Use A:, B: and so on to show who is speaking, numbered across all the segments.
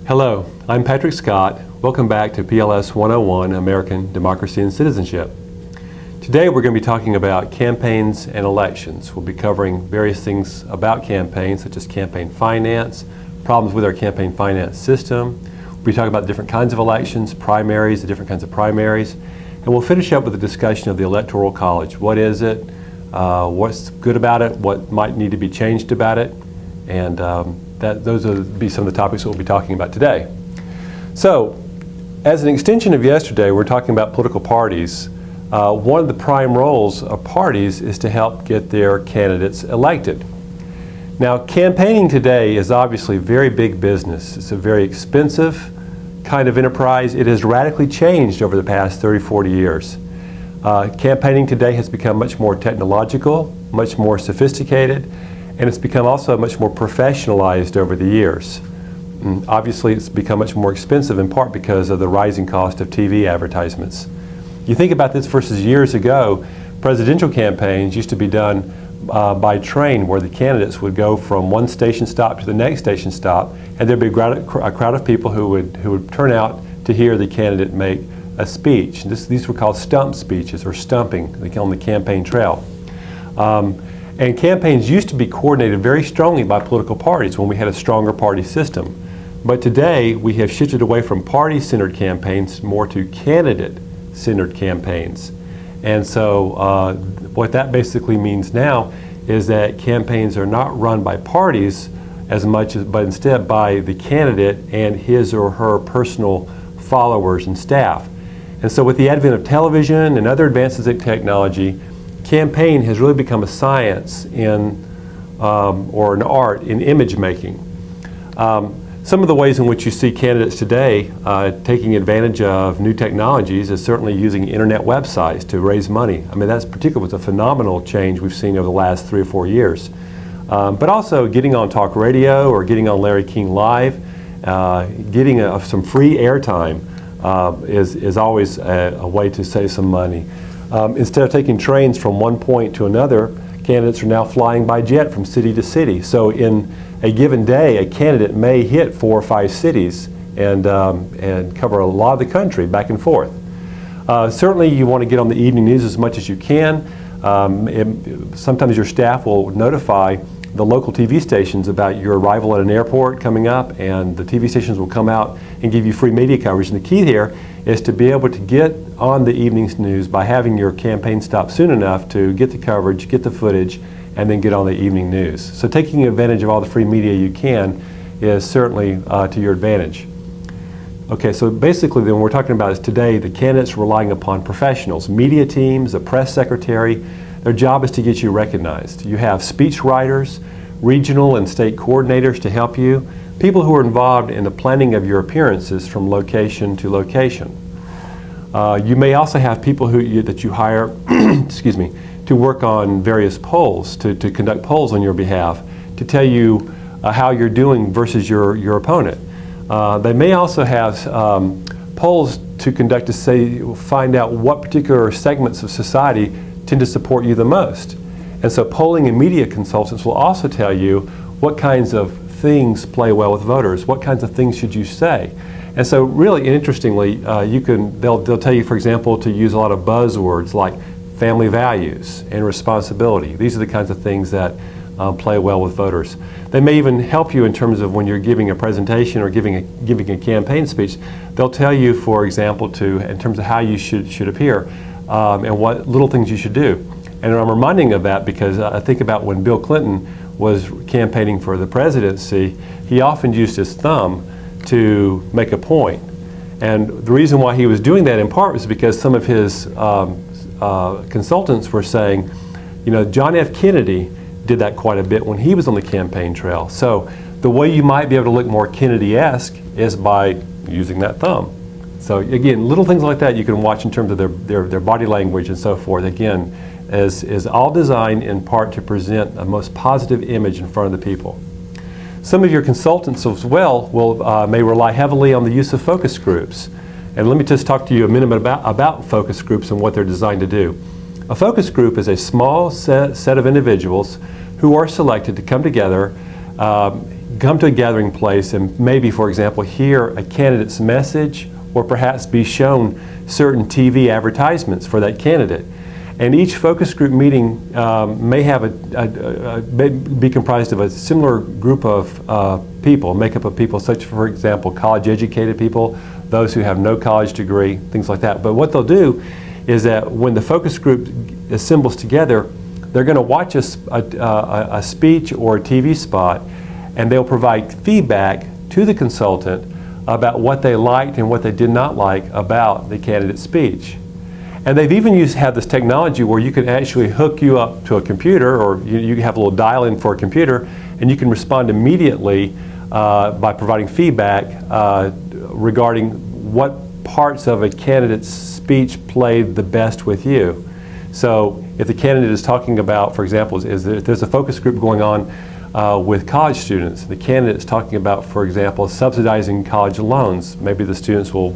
A: Hello, I'm Patrick Scott. Welcome back to PLS 101, American Democracy and Citizenship. Today we're going to be talking about campaigns and elections. We'll be covering various things about campaigns, such as campaign finance, problems with our campaign finance system. We'll be talking about different kinds of elections, primaries, the different kinds of primaries, and we'll finish up with a discussion of the Electoral College. What is it? What's good about it? What might need to be changed about it? And those will be some of the topics that we'll be talking about today. So, as an extension of yesterday, we're talking about political parties. One of the prime roles of parties is to help get their candidates elected. Now, campaigning today is obviously very big business. It's a very expensive kind of enterprise. It has radically changed over the past 30, 40 years. Campaigning today has become much more technological, much more sophisticated, and it's become also much more professionalized over the years. Obviously, it's become much more expensive in part because of the rising cost of TV advertisements. You think about this versus years ago, presidential campaigns used to be done by train, where the candidates would go from one station stop to the next station stop, and there'd be a crowd of people who would turn out to hear the candidate make a speech. These were called stump speeches, or stumping, on the campaign trail. And campaigns used to be coordinated very strongly by political parties when we had a stronger party system. But today, we have shifted away from party-centered campaigns more to candidate-centered campaigns. And so what that basically means now is that campaigns are not run by parties as much as, but instead by the candidate and his or her personal followers and staff. And so with the advent of television and other advances in technology, campaign has really become a science or an art in image making. Some of the ways in which you see candidates today taking advantage of new technologies is certainly using internet websites to raise money. I mean, that's particularly a phenomenal change we've seen over the last 3 or 4 years. But also getting on talk radio or getting on Larry King Live, getting some free airtime is always a way to save some money. Instead of taking trains from one point to another, candidates are now flying by jet from city to city. So in a given day, a candidate may hit 4 or 5 cities and cover a lot of the country back and forth. Certainly you want to get on the evening news as much as you can. Sometimes your staff will notify the local TV stations about your arrival at an airport coming up, and the TV stations will come out and give you free media coverage. And the key here is to be able to get on the evening's news by having your campaign stop soon enough to get the coverage, get the footage, and then get on the evening news. So taking advantage of all the free media you can is certainly to your advantage. Okay, so basically then what we're talking about is today the candidates relying upon professionals, media teams, a press secretary. Their job is to get you recognized. You have speech writers, regional and state coordinators to help you, people who are involved in the planning of your appearances from location to location. You may also have people that you hire excuse me, to work on various polls, to conduct polls on your behalf, to tell you how you're doing versus your opponent. They may also have polls to conduct to find out what particular segments of society tend to support you the most. And so polling and media consultants will also tell you what kinds of things play well with voters, what kinds of things should you say. And so really interestingly, they'll tell you, for example, to use a lot of buzzwords like family values and responsibility. These are the kinds of things that play well with voters. They may even help you in terms of when you're giving a presentation or giving a campaign speech. They'll tell you, for example, in terms of how you should appear and what little things you should do. And I'm reminding of that because I think about when Bill Clinton was campaigning for the presidency, he often used his thumb to make a point. And the reason why he was doing that in part was because some of his consultants were saying, John F. Kennedy did that quite a bit when he was on the campaign trail. So the way you might be able to look more Kennedy-esque is by using that thumb. So again, little things like that you can watch in terms of their body language and so forth. Again, is all designed in part to present a most positive image in front of the people. Some of your consultants as well may rely heavily on the use of focus groups. And let me just talk to you a minute about focus groups and what they're designed to do. A focus group is a small set of individuals who are selected to come together, come to a gathering place and maybe, for example, hear a candidate's message or perhaps be shown certain TV advertisements for that candidate. And each focus group meeting may be comprised of a similar group of people, makeup of people, such, for example, college-educated people, those who have no college degree, things like that. But what they'll do is that when the focus group assembles together, they're going to watch a speech or a TV spot, and they'll provide feedback to the consultant about what they liked and what they did not like about the candidate's speech. And they've even had this technology where you can actually hook you up to a computer, or you have a little dial-in for a computer, and you can respond immediately by providing feedback regarding what parts of a candidate's speech played the best with you. So if the candidate is talking about, for example, there's a focus group going on with college students, the candidate is talking about, for example, subsidizing college loans. Maybe the students will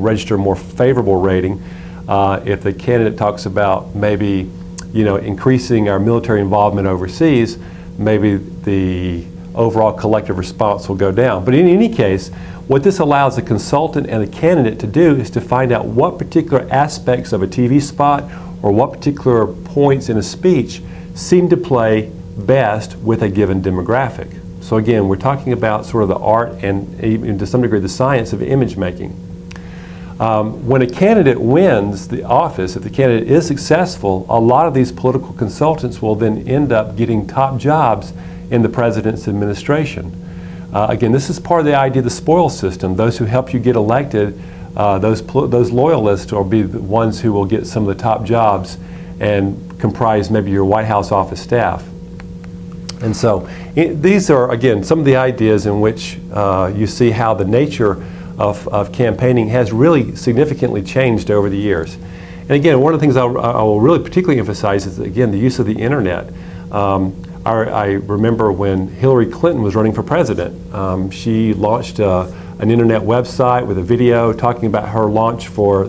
A: register a more favorable rating. If the candidate talks about maybe, increasing our military involvement overseas, maybe the overall collective response will go down. But in any case, what this allows the consultant and the candidate to do is to find out what particular aspects of a TV spot or what particular points in a speech seem to play best with a given demographic. So again, we're talking about sort of the art and even to some degree the science of image making. When a candidate wins the office, if the candidate is successful, a lot of these political consultants will then end up getting top jobs in the president's administration. Again, this is part of the idea of the spoils system. Those who help you get elected, those loyalists will be the ones who will get some of the top jobs and comprise maybe your White House office staff. And so these are, again, some of the ideas in which you see how the nature of campaigning has really significantly changed over the years. And again, one of the things I will really particularly emphasize is, again, the use of the internet. I remember when Hillary Clinton was running for president, she launched an internet website with a video talking about her launch for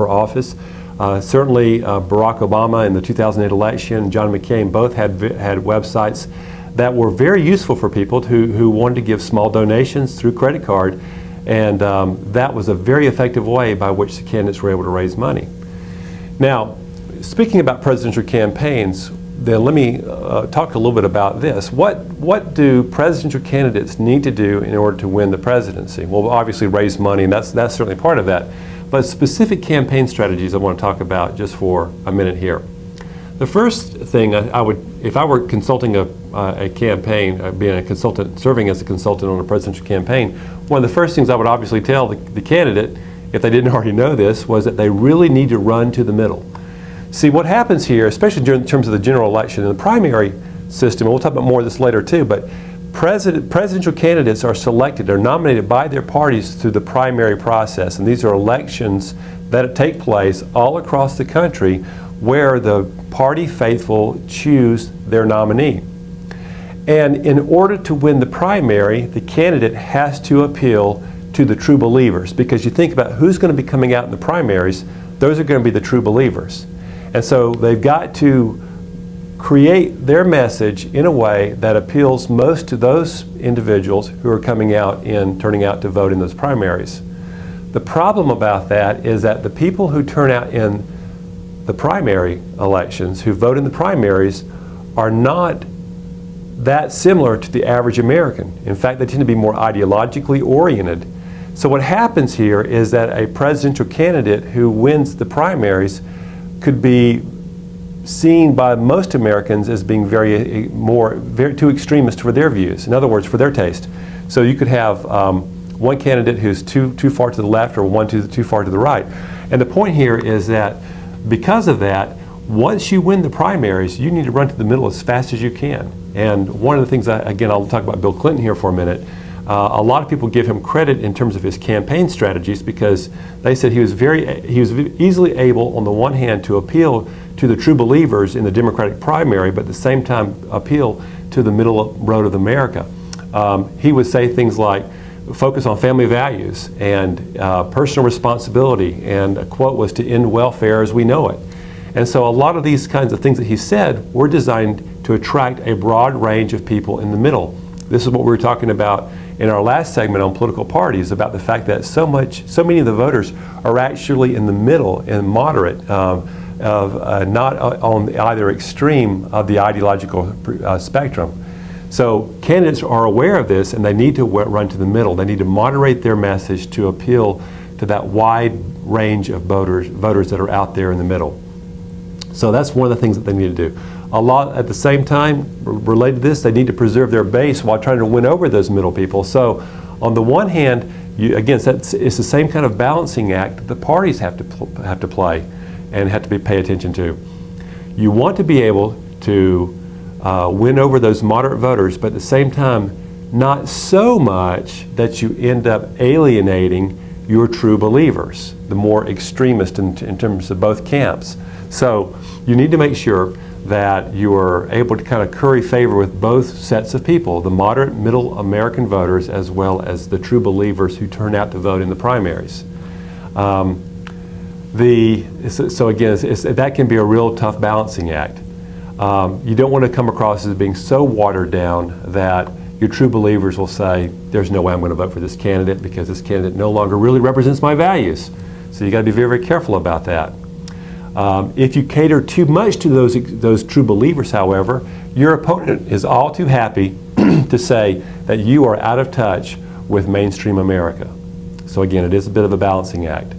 A: office. Certainly Barack Obama in the 2008 election, John McCain both had websites that were very useful for people who wanted to give small donations through credit card. And that was a very effective way by which the candidates were able to raise money. Now, speaking about presidential campaigns, then let me talk a little bit about this. What do presidential candidates need to do in order to win the presidency? Well, obviously raise money, and that's certainly part of that. But specific campaign strategies I want to talk about just for a minute here. The first thing I would, if I were consulting a campaign, being a consultant, serving as a consultant on a presidential campaign, one of the first things I would obviously tell the candidate, if they didn't already know this, was that they really need to run to the middle. See, what happens here, especially in terms of the general election, in the primary system, and we'll talk about more of this later too, but presidential candidates are selected, they're nominated by their parties through the primary process, and these are elections that take place all across the country where the party faithful choose their nominee. And in order to win the primary, the candidate has to appeal to the true believers, because you think about who's going to be coming out in the primaries, those are going to be the true believers. And so they've got to create their message in a way that appeals most to those individuals who are turning out to vote in those primaries. The problem about that is that the people who turn out in the primary elections, who vote in the primaries, are not that similar to the average American. In fact, they tend to be more ideologically oriented. So what happens here is that a presidential candidate who wins the primaries could be seen by most Americans as being very too extremist for their views. In other words, for their taste. So you could have one candidate who's too far to the left, or one too far to the right. And the point here is that because of that, once you win the primaries, you need to run to the middle as fast as you can. And one of the things, again, I'll talk about Bill Clinton here for a minute. A lot of people give him credit in terms of his campaign strategies, because they said he was easily able, on the one hand, to appeal to the true believers in the Democratic primary, but at the same time appeal to the middle road of America. He would say things like, focus on family values and personal responsibility, and a quote was, to end welfare as we know it. And so a lot of these kinds of things that he said were designed to attract a broad range of people in the middle. This is what we were talking about in our last segment on political parties, about the fact that so many of the voters are actually in the middle and moderate, not on either extreme of the ideological spectrum. So candidates are aware of this, and they need to run to the middle. They need to moderate their message to appeal to that wide range of voters that are out there in the middle. So that's one of the things that they need to do. A lot at the same time, related to this, they need to preserve their base while trying to win over those middle people. So on the one hand, again, it's the same kind of balancing act that the parties have to play and have to pay attention to. You want to be able to win over those moderate voters, but at the same time, not so much that you end up alienating your true believers, the more extremist in terms of both camps. So you need to make sure that you are able to kind of curry favor with both sets of people, the moderate middle American voters as well as the true believers who turn out to vote in the primaries. So again, that can be a real tough balancing act. You don't want to come across as being so watered down that your true believers will say, there's no way I'm going to vote for this candidate because this candidate no longer really represents my values. So you got to be very, very careful about that. If you cater too much to those true believers, however, your opponent is all too happy to say that you are out of touch with mainstream America. So again, it is a bit of a balancing act.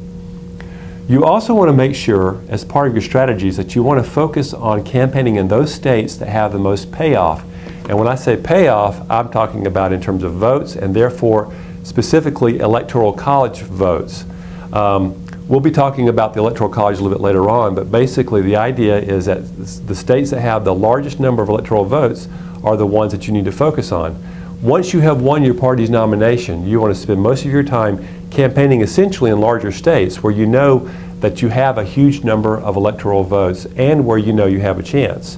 A: You also want to make sure, as part of your strategies, that you want to focus on campaigning in those states that have the most payoff. And when I say payoff, I'm talking about in terms of votes, and therefore specifically electoral college votes. We'll be talking about the Electoral College a little bit later on, but basically the idea is that the states that have the largest number of electoral votes are the ones that you need to focus on. Once you have won your party's nomination, you want to spend most of your time campaigning essentially in larger states where you know that you have a huge number of electoral votes and where you know you have a chance.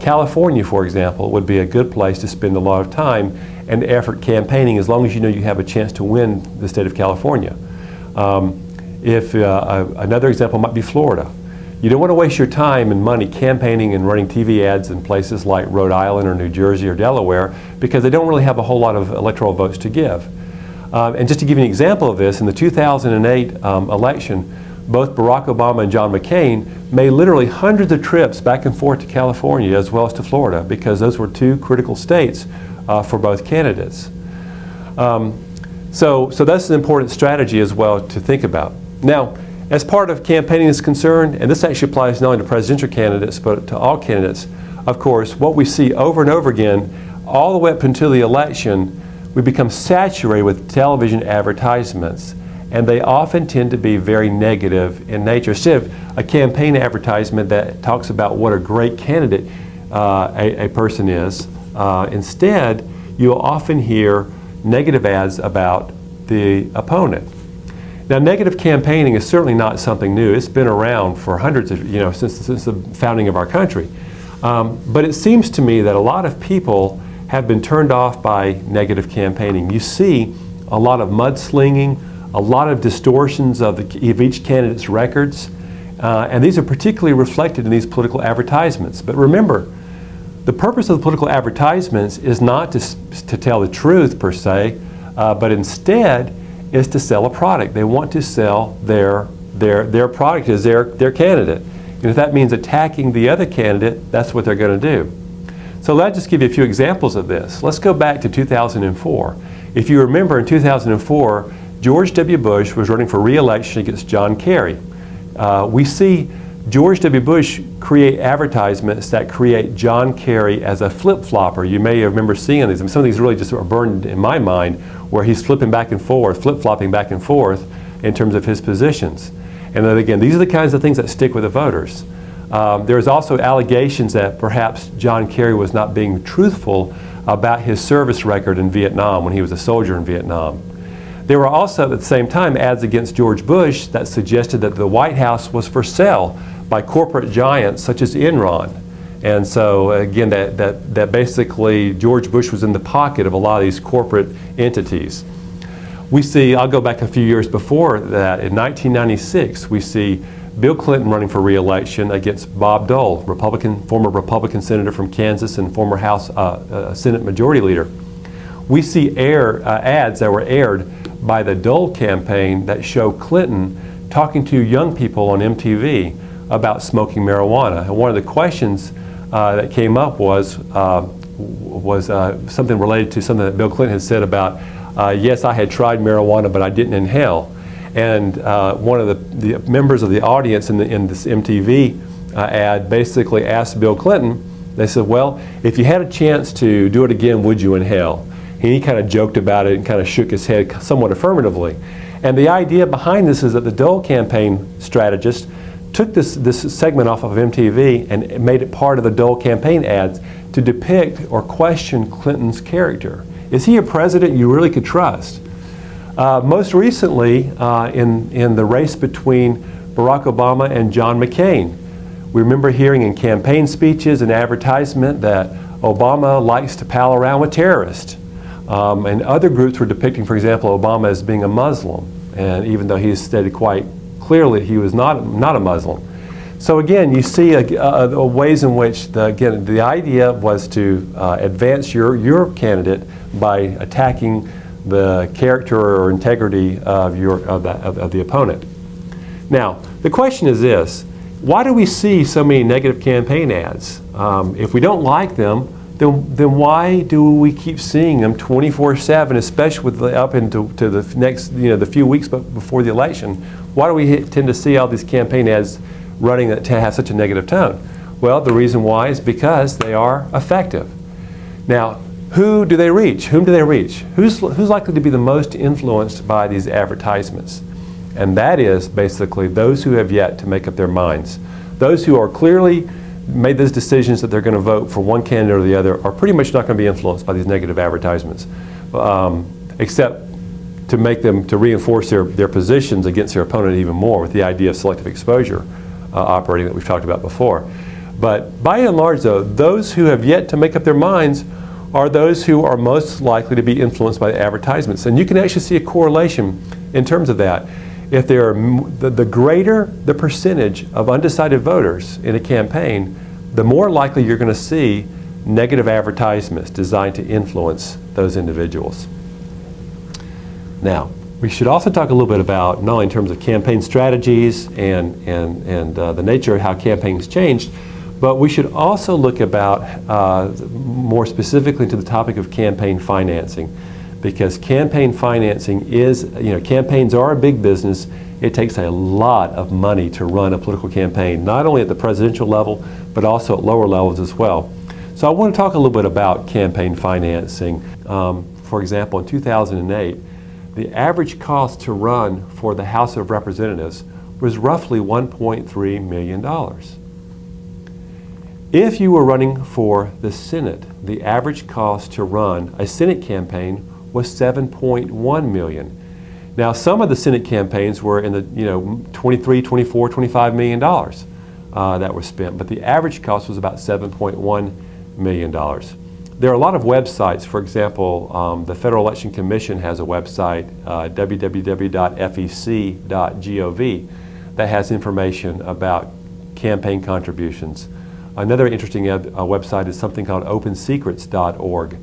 A: California, for example, would be a good place to spend a lot of time and effort campaigning as long as you know you have a chance to win the state of California. Another example might be Florida. You don't want to waste your time and money campaigning and running TV ads in places like Rhode Island or New Jersey or Delaware because they don't really have a whole lot of electoral votes to give. And just to give you an example of this, in the 2008 election, both Barack Obama and John McCain made literally hundreds of trips back and forth to California as well as to Florida because those were two critical states for both candidates. So that's an important strategy as well to think about. Now, as part of campaigning is concerned, and this actually applies not only to presidential candidates but to all candidates, of course, what we see over and over again, all the way up until the election, we become saturated with television advertisements, and they often tend to be very negative in nature. Instead of a campaign advertisement that talks about what a great candidate a person is, instead, you'll often hear negative ads about the opponent. Now, negative campaigning is certainly not something new. It's been around for hundreds of, since the founding of our country. But it seems to me that a lot of people have been turned off by negative campaigning. You see a lot of mudslinging, a lot of distortions of each candidate's records, and these are particularly reflected in these political advertisements. But remember, the purpose of the political advertisements is not to tell the truth per se, but instead is to sell a product. They want to sell their product as their candidate. And if that means attacking the other candidate, that's what they're going to do. So let's just give you a few examples of this. Let's go back to 2004. If you remember, in 2004, George W. Bush was running for re-election against John Kerry. We see George W. Bush create advertisements that create John Kerry as a flip-flopper. You may remember seeing these. Some of these really just are burned in my mind, where he's flipping back and forth, flip-flopping back and forth in terms of his positions. And then again, these are the kinds of things that stick with the voters. There's also allegations that perhaps John Kerry was not being truthful about his service record in Vietnam when he was a soldier in Vietnam. There were also at the same time ads against George Bush that suggested that the White House was for sale by corporate giants such as Enron. And so again, that basically George Bush was in the pocket of a lot of these corporate entities. We see, I'll go back a few years before that, in 1996, we see Bill Clinton running for re-election against Bob Dole, former Republican senator from Kansas and former House Senate Majority Leader. We see ads that were aired by the Dole campaign that show Clinton talking to young people on MTV about smoking marijuana. And one of the questions that came up was something related to something that Bill Clinton had said about, yes, I had tried marijuana, but I didn't inhale. And one of the members of the audience in this MTV ad basically asked Bill Clinton, they said, well, if you had a chance to do it again, would you inhale? And he kind of joked about it and kind of shook his head somewhat affirmatively. And the idea behind this is that the Dole campaign strategist took this segment off of MTV and made it part of the Dole campaign ads to depict or question Clinton's character. Is he a president you really could trust? Most recently, in the race between Barack Obama and John McCain, we remember hearing in campaign speeches and advertisement that Obama likes to pal around with terrorists. And other groups were depicting, for example, Obama as being a Muslim, and even though he stated quite clearly he was not a Muslim. So again, you see ways in which the idea was to advance your candidate by attacking the character or integrity of the opponent. Now, the question is this: why do we see so many negative campaign ads? If we don't like them, then why do we keep seeing them 24/7, especially up into the next, the few weeks before the election? Why do we tend to see all these campaign ads running that have such a negative tone? Well, the reason why is because they are effective. Now, who do they reach? Whom do they reach? Who's likely to be the most influenced by these advertisements? And that is basically those who have yet to make up their minds. Those who are clearly made those decisions that they're going to vote for one candidate or the other are pretty much not going to be influenced by these negative advertisements, except to make them, to reinforce their positions against their opponent even more with the idea of selective exposure operating that we've talked about before. But by and large, though, those who have yet to make up their minds are those who are most likely to be influenced by the advertisements. And you can actually see a correlation in terms of that. If there are the greater the percentage of undecided voters in a campaign, the more likely you're going to see negative advertisements designed to influence those individuals. Now, we should also talk a little bit about, not only in terms of campaign strategies and the nature of how campaigns changed, but we should also look about more specifically to the topic of campaign financing. Because campaign financing is, campaigns are a big business. It takes a lot of money to run a political campaign, not only at the presidential level, but also at lower levels as well. So I want to talk a little bit about campaign financing. For example, in 2008, the average cost to run for the House of Representatives was roughly $1.3 million. If you were running for the Senate, the average cost to run a Senate campaign was $7.1 million. Now, some of the Senate campaigns were in the $23, $24, $25 million that was spent, but the average cost was about $7.1 million. There are a lot of websites. For example, the Federal Election Commission has a website, www.fec.gov, that has information about campaign contributions. Another interesting website is something called opensecrets.org.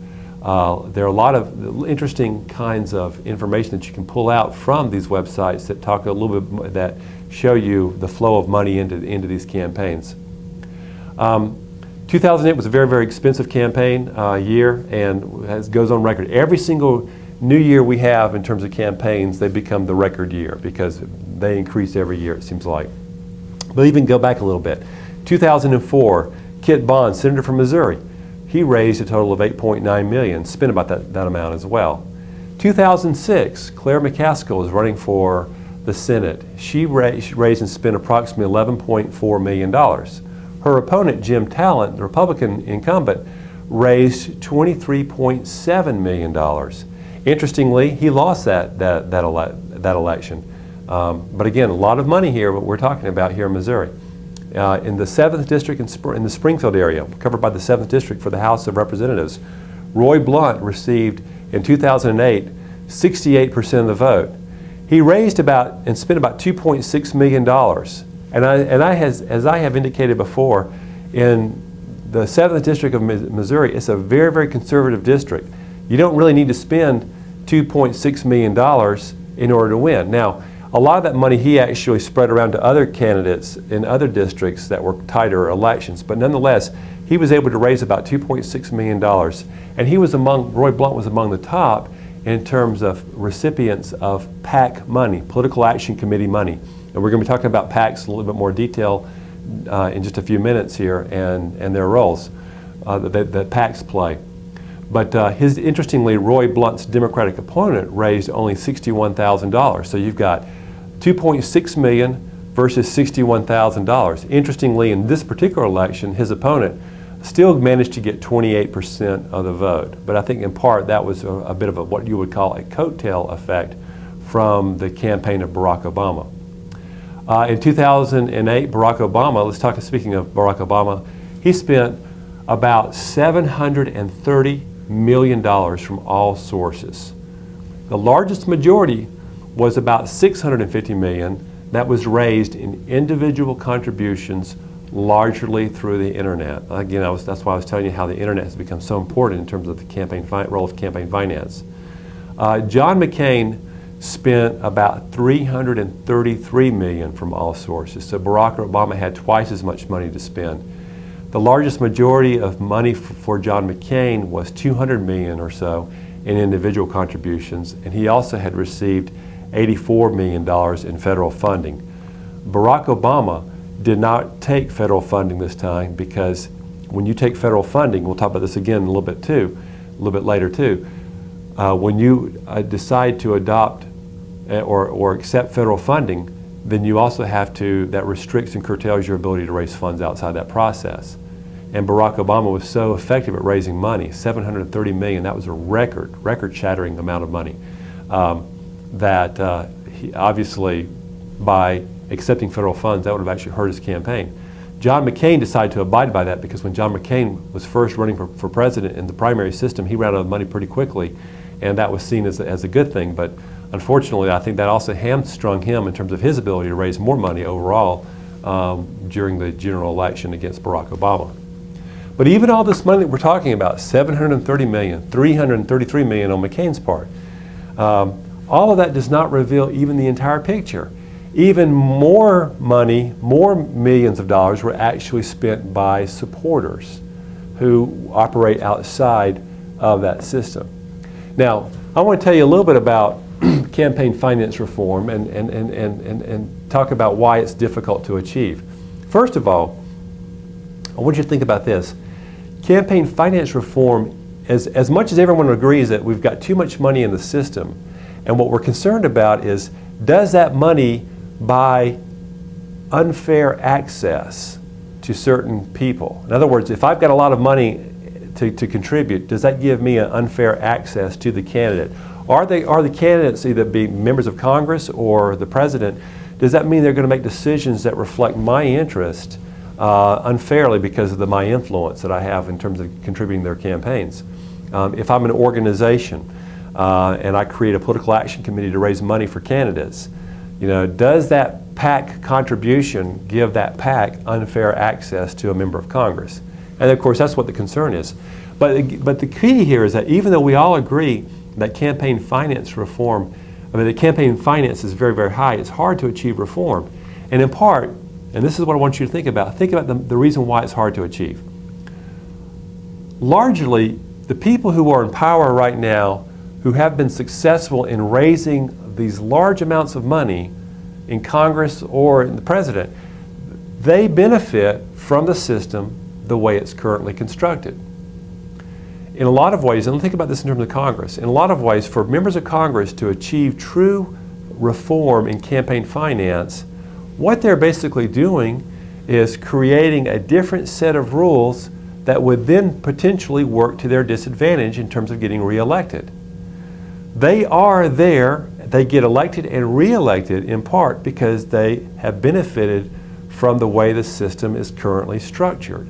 A: There are a lot of interesting kinds of information that you can pull out from these websites that talk a little bit, that show you the flow of money into these campaigns. 2008 was a very, very expensive campaign year, and as goes on record, every single new year we have in terms of campaigns, they become the record year because they increase every year, it seems like. But even go back a little bit. 2004, Kit Bond, senator from Missouri, he raised a total of $8.9 million, spent about that amount as well. 2006, Claire McCaskill is running for the Senate. She raised and spent approximately $11.4 million. Her opponent, Jim Talent, the Republican incumbent, raised $23.7 million. Interestingly, he lost that election. But again, a lot of money here, what we're talking about here in Missouri. In the 7th District in the Springfield area, covered by the 7th District for the House of Representatives, Roy Blunt received, in 2008, 68% of the vote. He raised and spent about $2.6 million. As I have indicated before, in the 7th District of Missouri, it's a very, very conservative district. You don't really need to spend $2.6 million in order to win. Now, a lot of that money he actually spread around to other candidates in other districts that were tighter elections, but nonetheless, he was able to raise about $2.6 million. And Roy Blunt was among the top in terms of recipients of PAC money, Political Action Committee money. And we're going to be talking about PACs in a little bit more detail in just a few minutes here, and their roles that PACs play. But interestingly, Roy Blunt's Democratic opponent raised only $61,000. So you've got $2.6 million versus $61,000. Interestingly, in this particular election, his opponent still managed to get 28% of the vote. But I think in part that was a bit of what you would call a coattail effect from the campaign of Barack Obama. In 2008, Barack Obama, speaking of Barack Obama, he spent about $730 million from all sources. The largest majority was about $650 million that was raised in individual contributions, largely through the internet. Again, that's why I was telling you how the internet has become so important in terms of the role of campaign finance. John McCain spent about $333 million from all sources. So Barack Obama had twice as much money to spend. The largest majority of money for John McCain was $200 million or so in individual contributions, and he also had received $84 million in federal funding. Barack Obama did not take federal funding this time, because when you take federal funding, we'll talk about this again a little bit later too, when you decide to adopt or accept federal funding, then you also have to, that restricts and curtails your ability to raise funds outside that process. And Barack Obama was so effective at raising money, $730 million, that was a record-shattering amount of money, that he obviously, by accepting federal funds, that would have actually hurt his campaign. John McCain decided to abide by that, because when John McCain was first running for president in the primary system, he ran out of money pretty quickly, and that was seen as a good thing. But unfortunately, I think that also hamstrung him in terms of his ability to raise more money overall during the general election against Barack Obama. But even all this money that we're talking about, $730 million, $333 million on McCain's part, all of that does not reveal even the entire picture. Even more money, more millions of dollars were actually spent by supporters who operate outside of that system. Now, I want to tell you a little bit about campaign finance reform and talk about why it's difficult to achieve. First of all, I want you to think about this. Campaign finance reform, as much as everyone agrees that we've got too much money in the system, and what we're concerned about is, does that money buy unfair access to certain people? In other words, if I've got a lot of money to contribute, does that give me an unfair access to the candidate? Are the candidates either be members of Congress or the president? Does that mean they're going to make decisions that reflect my interest unfairly because of my influence that I have in terms of contributing to their campaigns? If I'm an organization and I create a political action committee to raise money for candidates, does that PAC contribution give that PAC unfair access to a member of Congress? And of course, that's what the concern is. But the key here is that even though we all agree that campaign finance reform, the campaign finance is very, very high, it's hard to achieve reform. And in part, and this is what I want you to think about the reason why it's hard to achieve. Largely, the people who are in power right now, who have been successful in raising these large amounts of money in Congress or in the president, they benefit from the system the way it's currently constructed. In a lot of ways, and think about this in terms of Congress, in a lot of ways, for members of Congress to achieve true reform in campaign finance, what they're basically doing is creating a different set of rules that would then potentially work to their disadvantage in terms of getting reelected. They are there, they get elected and reelected in part because they have benefited from the way the system is currently structured.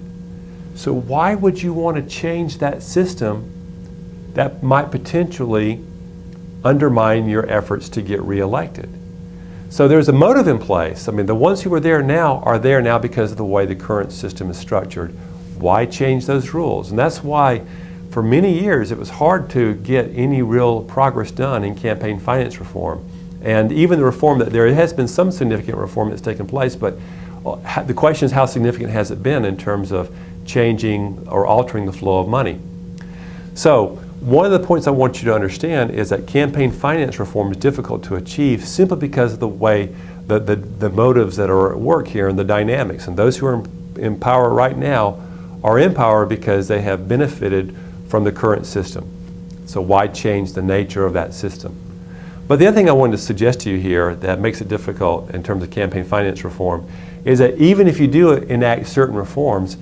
A: So why would you want to change that system that might potentially undermine your efforts to get reelected? So there's a motive in place. I mean, the ones who are there now because of the way the current system is structured. Why change those rules? And that's why for many years it was hard to get any real progress done in campaign finance reform. And even the reform that there has been some significant reform that's taken place, but the question is how significant has it been in terms of changing or altering the flow of money. So one of the points I want you to understand is that campaign finance reform is difficult to achieve simply because of the way the motives that are at work here and the dynamics. And those who are in power right now are in power because they have benefited from the current system. So why change the nature of that system? But the other thing I wanted to suggest to you here that makes it difficult in terms of campaign finance reform is that even if you do enact certain reforms,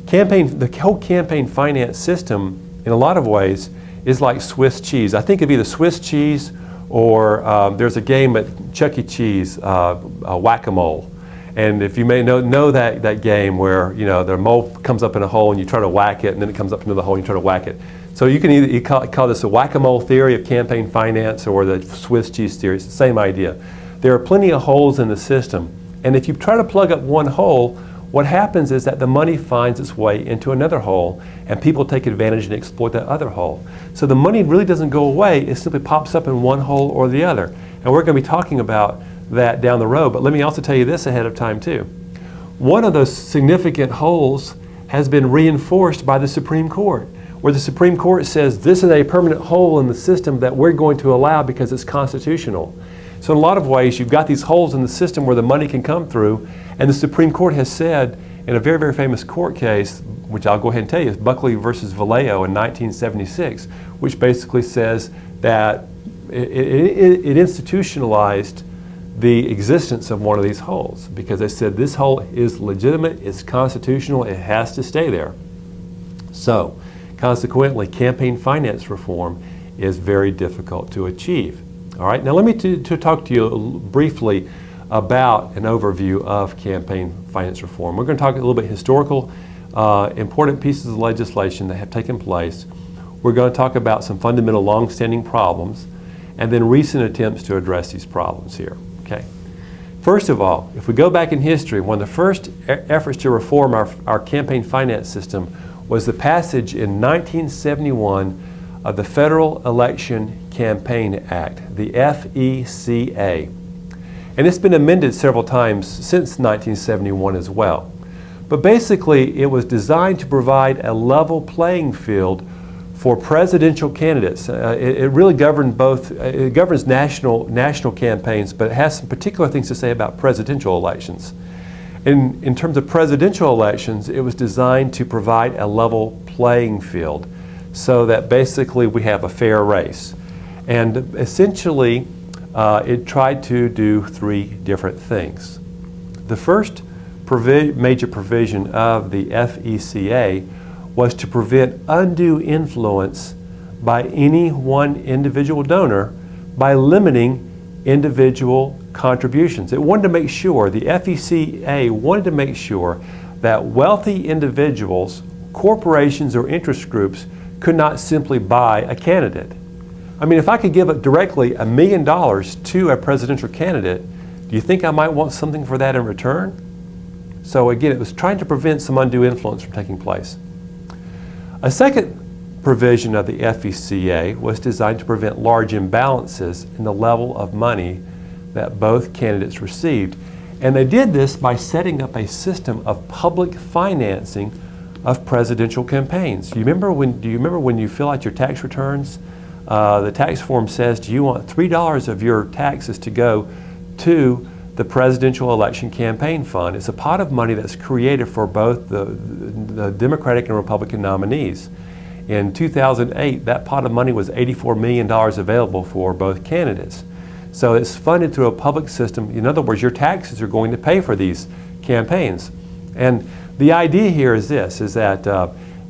A: the whole campaign finance system in a lot of ways is like Swiss cheese. I think of either Swiss cheese or there's a game at Chuck E. Cheese, Whack-A-Mole. And if you may know that game where the mole comes up in a hole and you try to whack it, and then it comes up into the hole and you try to whack it. So you can either call this a Whack-A-Mole theory of campaign finance or the Swiss cheese theory. It's the same idea. There are plenty of holes in the system. And if you try to plug up one hole, what happens is that the money finds its way into another hole and people take advantage and exploit that other hole. So the money really doesn't go away, it simply pops up in one hole or the other. And we're going to be talking about that down the road, but let me also tell you this ahead of time too. One of those significant holes has been reinforced by the Supreme Court, where the Supreme Court says this is a permanent hole in the system that we're going to allow because it's constitutional. So in a lot of ways, you've got these holes in the system where the money can come through, and the Supreme Court has said in a very, very famous court case, which I'll go ahead and tell you, is Buckley versus Vallejo in 1976, which basically says that it institutionalized the existence of one of these holes because they said this hole is legitimate, it's constitutional, it has to stay there. So consequently, campaign finance reform is very difficult to achieve. All right, now let me talk to you briefly about an overview of campaign finance reform. We're going to talk a little bit historical, important pieces of legislation that have taken place. We're going to talk about some fundamental long-standing problems and then recent attempts to address these problems here. Okay. First of all, if we go back in history, one of the first efforts to reform our campaign finance system was the passage in 1971 of the Federal Election Campaign Act, the FECA. And it's been amended several times since 1971 as well. But basically, it was designed to provide a level playing field for presidential candidates. It really governs it governs national campaigns, but it has some particular things to say about presidential elections. In terms of presidential elections, it was designed to provide a level playing field so that basically we have a fair race. And essentially, it tried to do three different things. The first major provision of the FECA was to prevent undue influence by any one individual donor by limiting individual contributions. It wanted to make sure, the FECA wanted to make sure that wealthy individuals, corporations, or interest groups could not simply buy a candidate. I mean, if I could give directly $1 million to a presidential candidate, do you think I might want something for that in return? So again, it was trying to prevent some undue influence from taking place. A second provision of the FECA was designed to prevent large imbalances in the level of money that both candidates received. And they did this by setting up a system of public financing of presidential campaigns. Do you remember when you fill out your tax returns? The tax form says, do you want $3 of your taxes to go to the presidential election campaign fund? It's a pot of money that's created for both the Democratic and Republican nominees. In 2008, that pot of money was $84 million available for both candidates. So it's funded through a public system. In other words, your taxes are going to pay for these campaigns. And the idea here is this, is that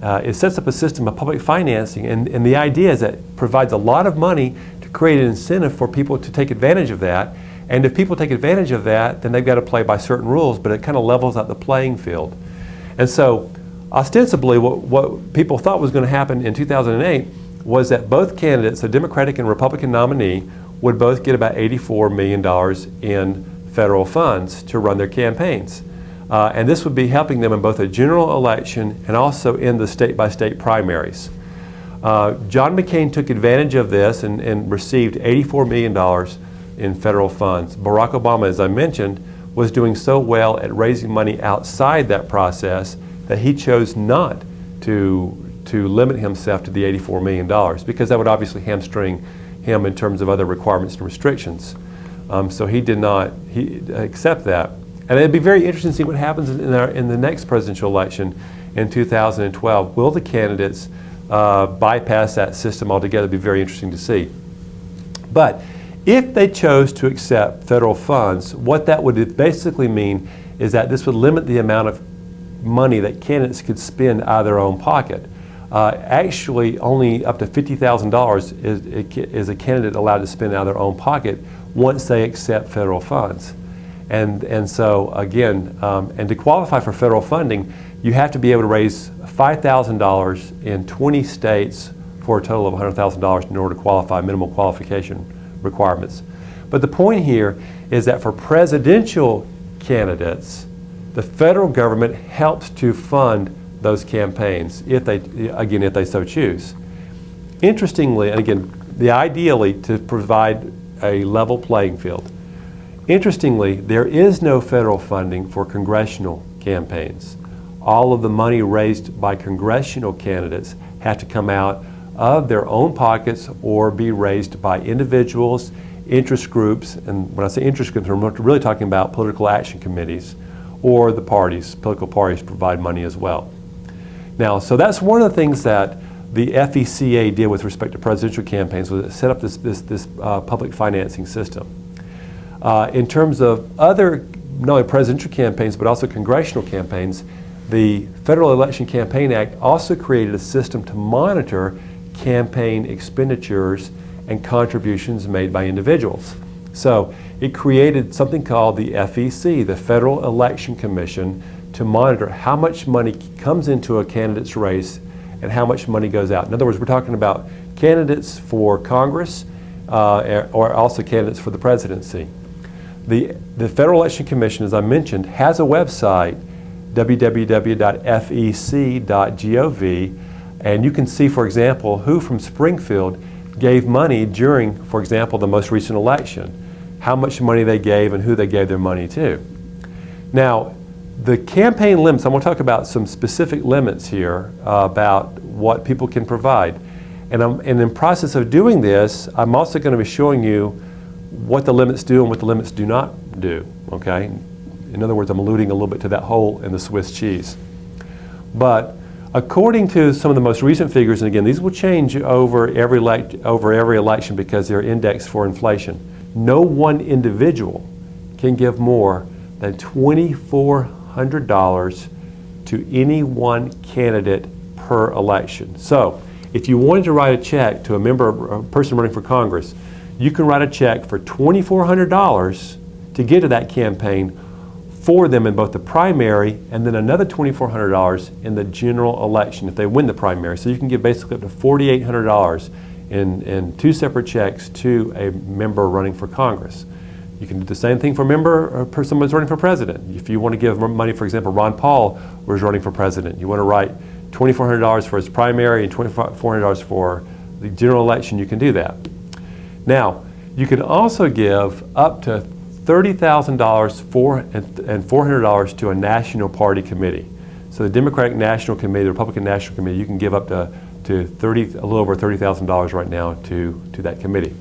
A: it sets up a system of public financing, and the idea is that it provides a lot of money to create an incentive for people to take advantage of that. And if people take advantage of that, then they've got to play by certain rules, but it kind of levels out the playing field. And so ostensibly what people thought was going to happen in 2008 was that both candidates, the Democratic and Republican nominee, would both get about $84 million in federal funds to run their campaigns. And this would be helping them in both a general election and also in the state-by-state primaries. John McCain took advantage of this and received $84 million in federal funds. Barack Obama, as I mentioned, was doing so well at raising money outside that process that he chose not to limit himself to the $84 million, because that would obviously hamstring him in terms of other requirements and restrictions. So he did not accept that. And it'd be very interesting to see what happens in the next presidential election in 2012. Will the candidates bypass that system altogether? It'd be very interesting to see. But if they chose to accept federal funds, what that would basically mean is that this would limit the amount of money that candidates could spend out of their own pocket. Actually, only up to $50,000 is a candidate allowed to spend out of their own pocket once they accept federal funds. And so again, and to qualify for federal funding, you have to be able to raise $5,000 in 20 states for a total of $100,000 in order to qualify, minimal qualification requirements. But the point here is that for presidential candidates, the federal government helps to fund those campaigns if they so choose. Interestingly, and again, ideally to provide a level playing field. Interestingly, there is no federal funding for congressional campaigns. All of the money raised by congressional candidates have to come out of their own pockets or be raised by individuals, interest groups, and when I say interest groups, I'm really talking about political action committees, or the parties. Political parties provide money as well. Now, so that's one of the things that the FECA did with respect to presidential campaigns, was it set up this public financing system. In terms of other, not only presidential campaigns, but also congressional campaigns, the Federal Election Campaign Act also created a system to monitor campaign expenditures and contributions made by individuals. So it created something called the FEC, the Federal Election Commission, to monitor how much money comes into a candidate's race and how much money goes out. In other words, we're talking about candidates for Congress or also candidates for the presidency. The Federal Election Commission, as I mentioned, has a website, www.fec.gov, and you can see, for example, who from Springfield gave money during, for example, the most recent election, how much money they gave and who they gave their money to. Now, the campaign limits, I'm going to talk about some specific limits here about what people can provide. And in the process of doing this, I'm also going to be showing you what the limits do and what the limits do not do, okay? In other words, I'm alluding a little bit to that hole in the Swiss cheese. But according to some of the most recent figures, and again, these will change over every election because they're indexed for inflation, no one individual can give more than $2,400 to any one candidate per election. So if you wanted to write a check to a person running for Congress, you can write a check for $2,400 to get to that campaign for them in both the primary and then another $2,400 in the general election if they win the primary. So you can give basically up to $4,800 in two separate checks to a member running for Congress. You can do the same thing for a member or someone who's running for president. If you want to give money, for example, Ron Paul was running for president. You want to write $2,400 for his primary and $2,400 for the general election, you can do that. Now, you can also give up to $30,000 and $400 to a national party committee. So the Democratic National Committee, the Republican National Committee, you can give up to a little over $30,000 right now to that committee.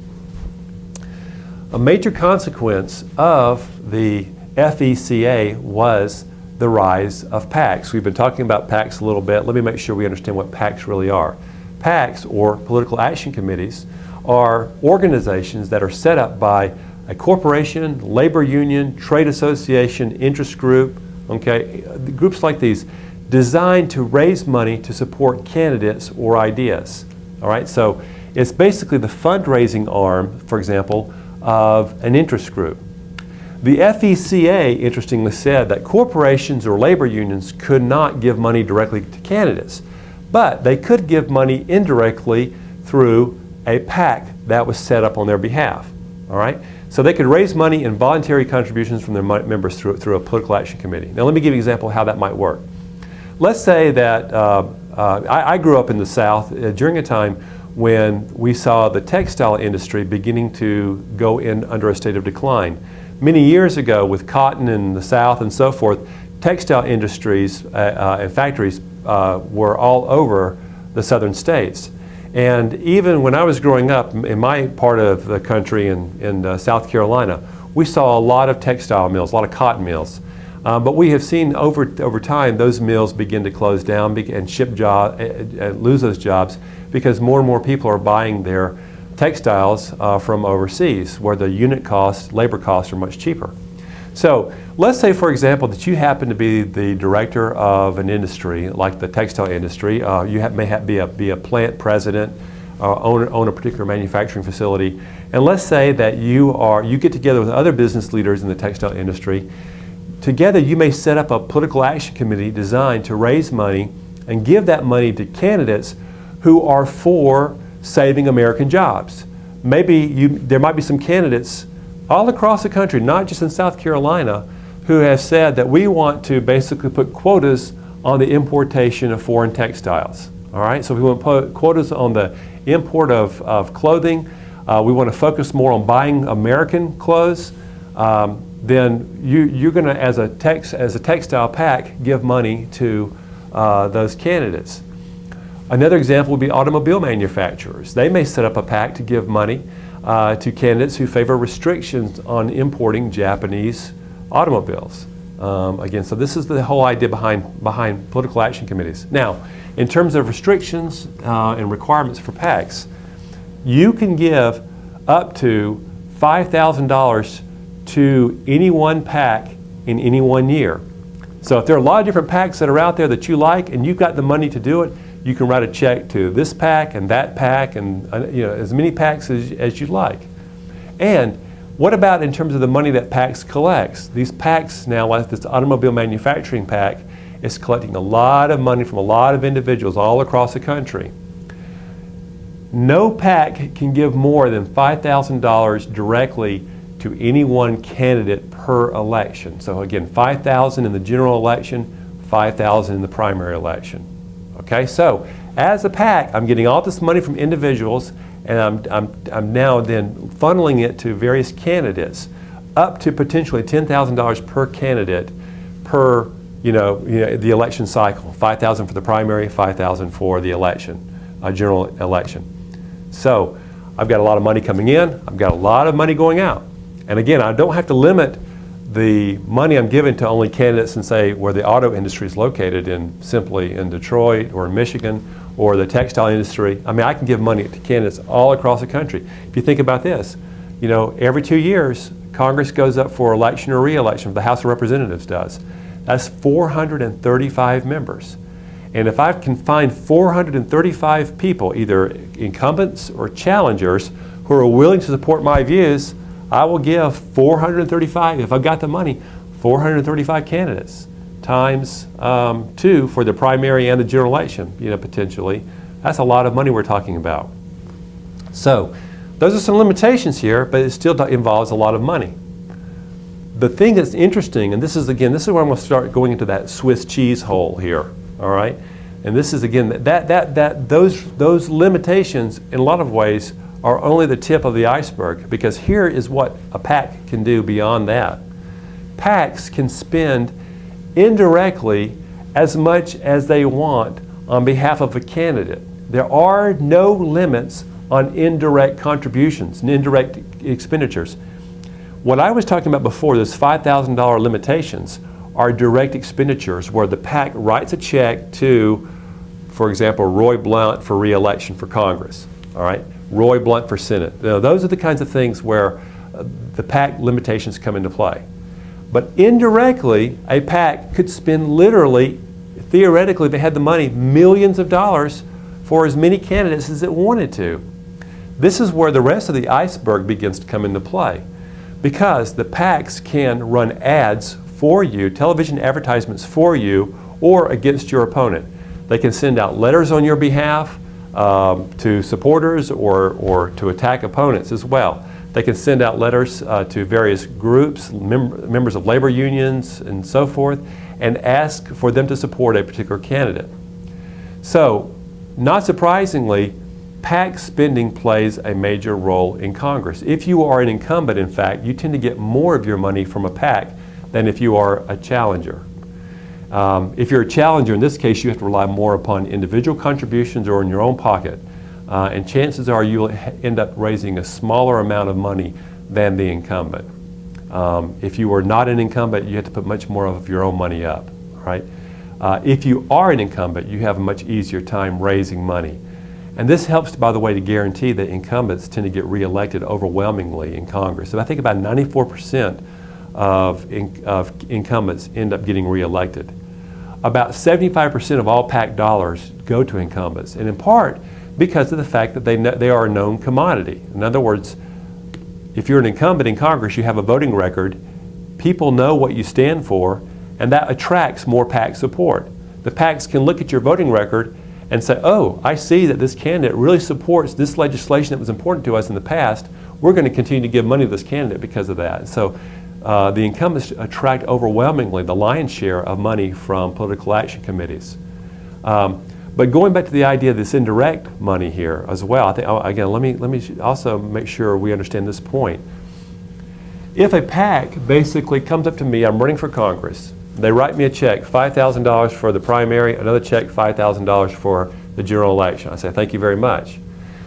A: A major consequence of the FECA was the rise of PACs. We've been talking about PACs a little bit. Let me make sure we understand what PACs really are. PACs, or political action committees, are organizations that are set up by a corporation, labor union, trade association, interest group, okay, groups like these, designed to raise money to support candidates or ideas. All right, so it's basically the fundraising arm, for example, of an interest group. The FECA, interestingly, said that corporations or labor unions could not give money directly to candidates, but they could give money indirectly through a PAC that was set up on their behalf. All right, so they could raise money in voluntary contributions from their members through a political action committee. Now, let me give you an example of how that might work. Let's say that I grew up in the South during a time when we saw the textile industry beginning to go in under a state of decline. Many years ago, with cotton in the South and so forth, textile industries and factories were all over the southern states. And even when I was growing up in my part of the country in South Carolina, we saw a lot of textile mills, a lot of cotton mills. But we have seen over time those mills begin to close down and lose those jobs, because more and more people are buying their textiles from overseas, where the unit costs, labor costs, are much cheaper. So let's say, for example, that you happen to be the director of an industry like the textile industry. You may be a plant president, own a particular manufacturing facility, and let's say that you get together with other business leaders in the textile industry. Together, you may set up a political action committee designed to raise money and give that money to candidates who are for saving American jobs. Maybe there might be some candidates all across the country, not just in South Carolina, who have said that we want to basically put quotas on the importation of foreign textiles. All right, so we want to put quotas on the import of clothing. We want to focus more on buying American clothes. Then you're going to, as a textile PAC, give money to those candidates. Another example would be automobile manufacturers. They may set up a PAC to give money to candidates who favor restrictions on importing Japanese automobiles. Again, so this is the whole idea behind political action committees. Now, in terms of restrictions and requirements for PACs, you can give up to $5,000 to any one PAC in any 1 year. So if there are a lot of different PACs that are out there that you like and you've got the money to do it, you can write a check to this PAC and that PAC and as many PACs as you like. And what about in terms of the money that PACs collects? These PACs now, like this automobile manufacturing PAC, is collecting a lot of money from a lot of individuals all across the country. No PAC can give more than $5,000 directly to any one candidate per election. So again, $5,000 in the general election, $5,000 in the primary election. Okay, so as a PAC, I'm getting all this money from individuals, and I'm now then funneling it to various candidates, up to potentially $10,000 per candidate per the election cycle. $5,000 for the primary, $5,000 for the election, general election. So I've got a lot of money coming in, I've got a lot of money going out. And again, I don't have to limit the money I'm giving to only candidates in, say, where the auto industry is located, simply in Detroit or in Michigan, or the textile industry. I mean, I can give money to candidates all across the country. If you think about this, every 2 years, Congress goes up for election or re-election, the House of Representatives does. That's 435 members. And if I can find 435 people, either incumbents or challengers, who are willing to support my views, I will give 435, if I've got the money, 435 candidates times 2 for the primary and the general election, potentially. That's a lot of money we're talking about. So those are some limitations here, but it still involves a lot of money. The thing that's interesting, and this is where I'm going to start going into that Swiss cheese hole here, all right? And this is, again, those limitations in a lot of ways are only the tip of the iceberg, because here is what a PAC can do beyond that. PACs can spend indirectly as much as they want on behalf of a candidate. There are no limits on indirect contributions and indirect expenditures. What I was talking about before, those $5,000 limitations, are direct expenditures where the PAC writes a check to, for example, Roy Blunt for re-election for Congress, all right? Roy Blunt for Senate. Now, those are the kinds of things where the PAC limitations come into play. But indirectly, a PAC could spend literally, theoretically, if they had the money, millions of dollars for as many candidates as it wanted to. This is where the rest of the iceberg begins to come into play, because the PACs can run ads for you, television advertisements for you, or against your opponent. They can send out letters on your behalf to supporters or to attack opponents as well. They can send out letters to various groups, members of labor unions and so forth, and ask for them to support a particular candidate. So, not surprisingly, PAC spending plays a major role in Congress. If you are an incumbent, in fact, you tend to get more of your money from a PAC than if you are a challenger. If you're a challenger, in this case, you have to rely more upon individual contributions or in your own pocket. And chances are you'll end up raising a smaller amount of money than the incumbent. If you are not an incumbent, you have to put much more of your own money up, right? If you are an incumbent, you have a much easier time raising money. And this helps, by the way, to guarantee that incumbents tend to get reelected overwhelmingly in Congress. So I think about 94% of incumbents end up getting reelected. About 75% of all PAC dollars go to incumbents, and in part because of the fact that they are a known commodity. In other words, if you're an incumbent in Congress, you have a voting record, people know what you stand for, and that attracts more PAC support. The PACs can look at your voting record and say, oh, I see that this candidate really supports this legislation that was important to us in the past. We're going to continue to give money to this candidate because of that. So the incumbents attract overwhelmingly the lion's share of money from political action committees. But going back to the idea of this indirect money here as well, I think, again, let me also make sure we understand this point. If a PAC basically comes up to me, I'm running for Congress, they write me a check, $5,000 for the primary, another check, $5,000 for the general election. I say, thank you very much.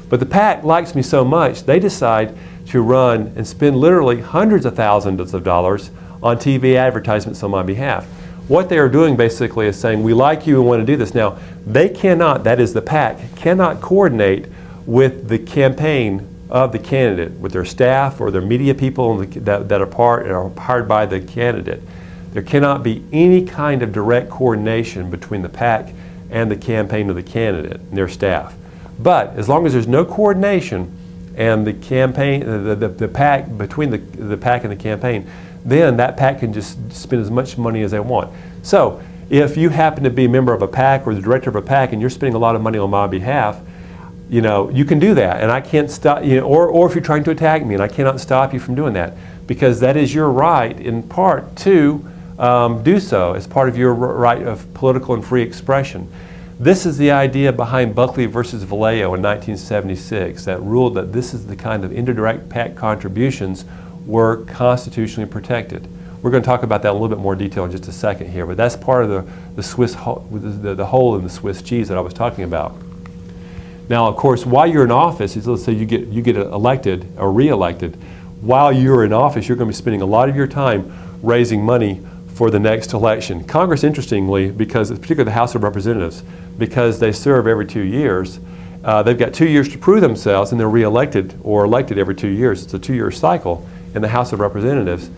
A: But the PAC likes me so much, they decide to run and spend literally hundreds of thousands of dollars on TV advertisements on my behalf. What they are doing basically is saying, we like you and want to do this. Now, they cannot, that is the PAC, cannot coordinate with the campaign of the candidate, with their staff or their media people that are hired by the candidate. There cannot be any kind of direct coordination between the PAC and the campaign of the candidate and their staff. But as long as there's no coordination and the campaign, the PAC, between the PAC and the campaign, then that PAC can just spend as much money as they want. So if you happen to be a member of a PAC or the director of a PAC and you're spending a lot of money on my behalf, you know, you can do that, and I can't stop, you know, or if you're trying to attack me, and I cannot stop you from doing that, because that is your right in part to do so as part of your right of political and free expression. This is the idea behind Buckley versus Vallejo in 1976 that ruled that this is the kind of indirect PAC contributions were constitutionally protected. We're going to talk about that in a little bit more detail in just a second here, but that's part of the Swiss the hole in the Swiss cheese that I was talking about. Now, of course, while you're in office, let's say you get elected or re-elected, while you're in office, you're going to be spending a lot of your time raising money for the next election. Congress, interestingly, because particularly the House of Representatives, because they serve every 2 years, they've got 2 years to prove themselves, and they're re-elected or elected every 2 years. It's a 2-year cycle in the House of Representatives.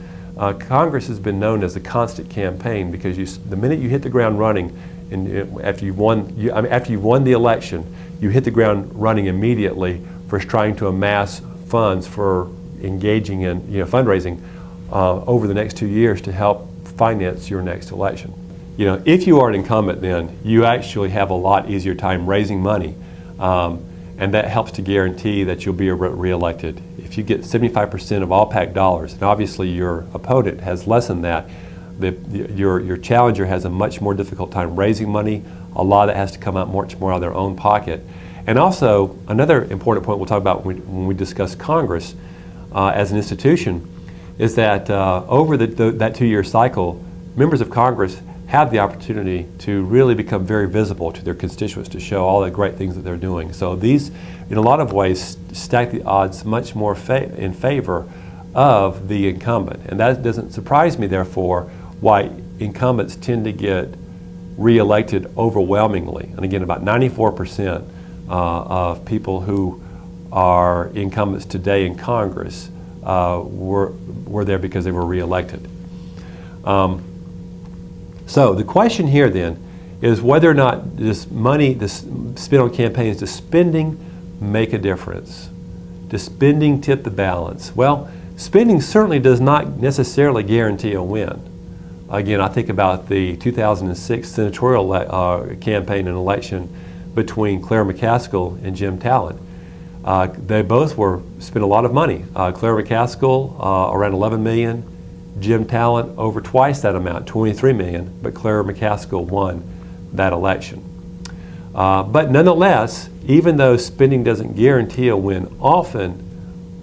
A: Congress has been known as a constant campaign because the minute you hit the ground running, and after you've won the election, you hit the ground running immediately for trying to amass funds for engaging in fundraising over the next 2 years to help finance your next election. You know, if you are an incumbent, then you actually have a lot easier time raising money, and that helps to guarantee that you'll be re-elected. If you get 75% of all PAC dollars, and obviously your opponent has less than that, Your challenger has a much more difficult time raising money. A lot of that has to come out much more out of their own pocket. And also, another important point we'll talk about when we discuss Congress as an institution is that over that 2-year cycle, members of Congress have the opportunity to really become very visible to their constituents, to show all the great things that they're doing. So these, in a lot of ways, stack the odds much more in favor of the incumbent. And that doesn't surprise me, therefore, why incumbents tend to get reelected overwhelmingly. And again, about 94% of people who are incumbents today in Congress were there because they were reelected. So the question here then is whether or not this money, this spent on campaigns, does spending make a difference? Does spending tip the balance? Well, spending certainly does not necessarily guarantee a win. Again, I think about the 2006 senatorial campaign and election between Claire McCaskill and Jim Talent. They both spent a lot of money. Claire McCaskill around $11 million, Jim Talent over twice that amount, $23 million, but Claire McCaskill won that election. But nonetheless, even though spending doesn't guarantee a win, often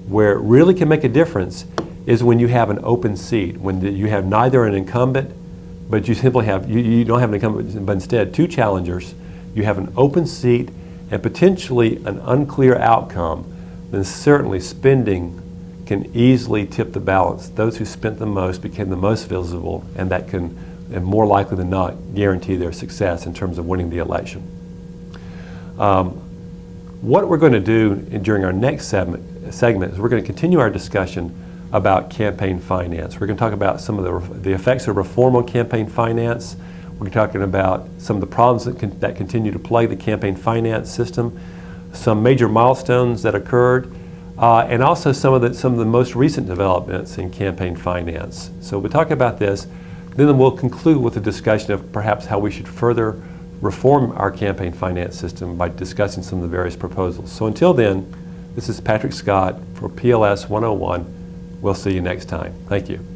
A: where it really can make a difference is when you have an open seat, when you have neither an incumbent, but you simply have, you don't have an incumbent, but instead two challengers, you have an open seat and potentially an unclear outcome, then certainly spending can easily tip the balance. Those who spent the most became the most visible, and that can, and more likely than not, guarantee their success in terms of winning the election. What we're going to do during our next segment is we're going to continue our discussion about campaign finance. We're going to talk about some of the effects of reform on campaign finance. We're talking about some of the problems that continue to plague the campaign finance system, some major milestones that occurred, and also some of the most recent developments in campaign finance. So we'll talk about this, then we'll conclude with a discussion of perhaps how we should further reform our campaign finance system by discussing some of the various proposals. So until then, this is Patrick Scott for PLS 101. We'll see you next time. Thank you.